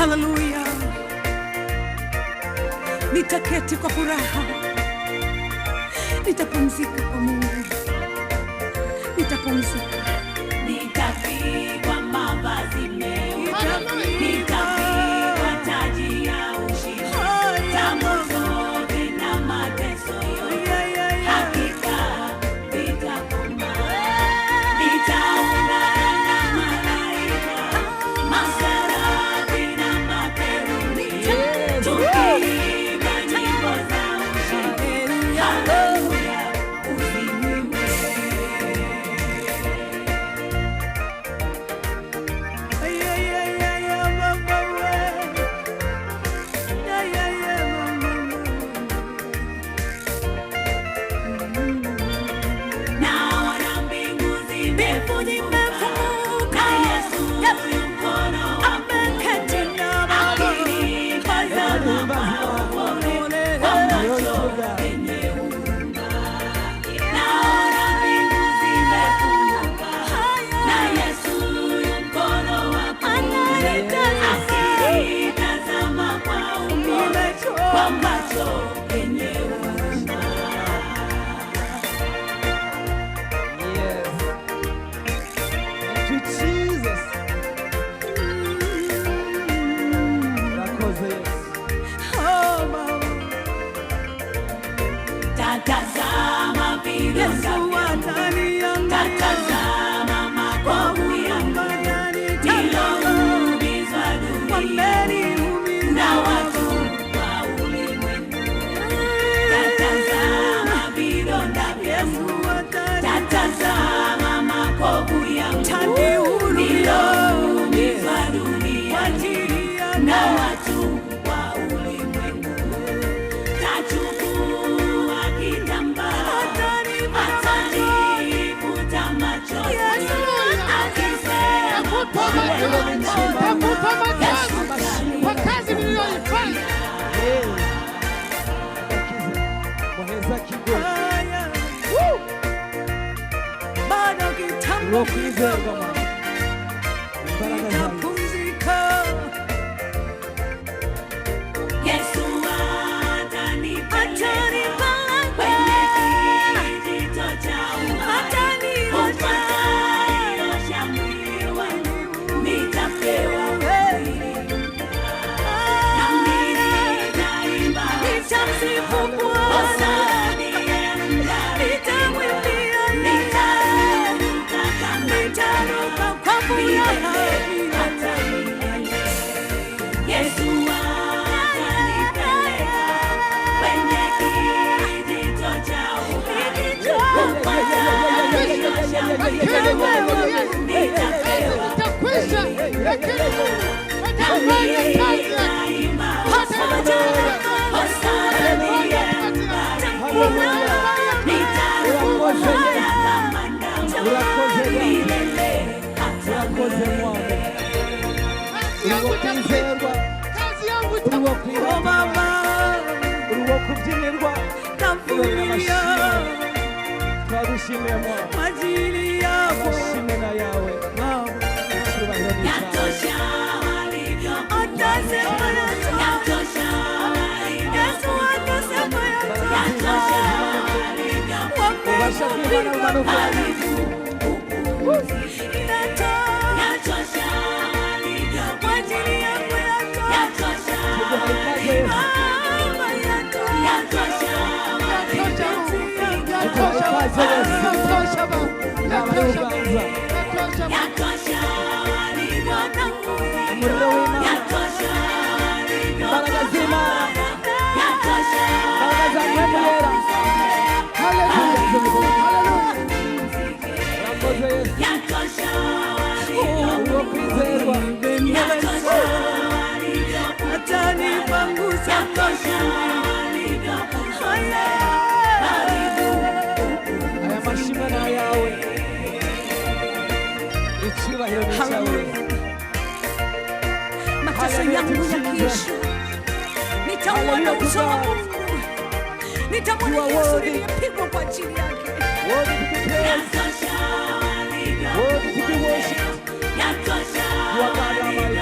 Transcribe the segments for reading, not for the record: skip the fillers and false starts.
Haleluya. Nitaketi kwa furaha, nitapumzika kwa Mungu, nitapumzika. Nitavikwa mavazi meupe, nitavikwa taji ya ushindi. Tabu zote na mateso yote hakika vitakoma. Nitaungana na malaika, maserafi na makerubi, tukiimba nyimbo za ushindi. Haleluya, usifiwe. Naona mbingu zimefunguka, Yesu yu mkono ameketi, akinitazama kwa upole, kwa macho yenye huruma. Naona mbingu zimefunguka, na Yesu yu mkono wa kuume, akinitazama kwa upole, kwa macho yenye huruma. Yes. Thank you, Jesus. Urakoze Yesu. Tatazama vidonda vyangu, tatazama makovu yangu, niloumizwa duniani na watu wa ulimwengu. Tatazama vidonda vyangu, tatazama makovu yangu, niloumizwa duniani na watu wa ulimwengu. Tachukua kitambaa, atanifuta machozi, akisema Nakupa machozi kwa kazi niliyoifanya. Muheza kigo. Bado kitambo Urokwizerwa mama. Imbaraga zawe. nitapumzika. Yesu atanipeleka Atanipeleka kwenye kijito cha uhai, utaiosha mwili wangu, nitapewa mwili mpya. Nami nitaimba Nitamsifu Bwana, hosani endani, nitamwimbia nitaruka kama nitaruka kwa furaha. hata milele. Yesu atanipeleka kwenye kijito cha uhai, utaiosha mwili wangu, nitapewa Itakwisha, lakini watafanya kazi yake. Urakoze mwana. Urokwizerwa. Kazi yangu Oh Urokwirwa. Baba, Urokubyinirwa. navumilia Twagushimiye mwana. kwa ajili yako Amashimwe na yawe. Baba. Icyubahiro ni cyawe. Atasema yatosha. Yesu atasema yatosha. Ubasha kwimana umanuka. Inatosha. Kwa ajili yako yatosha. Tuguhaye ikaze Yesu. Baba, yatosha. Yatosha, Ikaze Yesu. yatosha Baba. Inama y'urubanza. Yatosha Baba. Umuriro w'Imana. Imbaraga z'Imana. Imbaraga za Mwemu Yera. Haleluya. Haleluya. Urakoze Yesu. Urokwizerwa. Atanipangusa Aya mashimwe ni ayawe. Icyubahiro ni cyawe. mateso yangu yakiisha, nitauona uso wa Mungu, nitamwona Yesu niliyepigwa kwa ajili yake. Worthy to be praised. Worthy to be worshipped. You are God Almighty.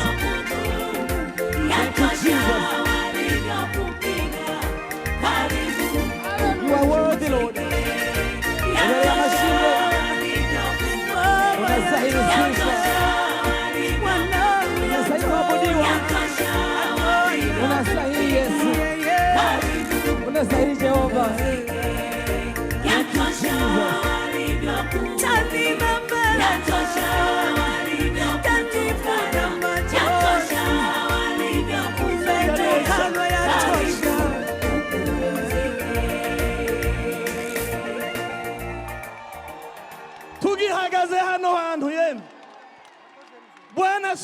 tugihagaze hano hantu yemwe Bwana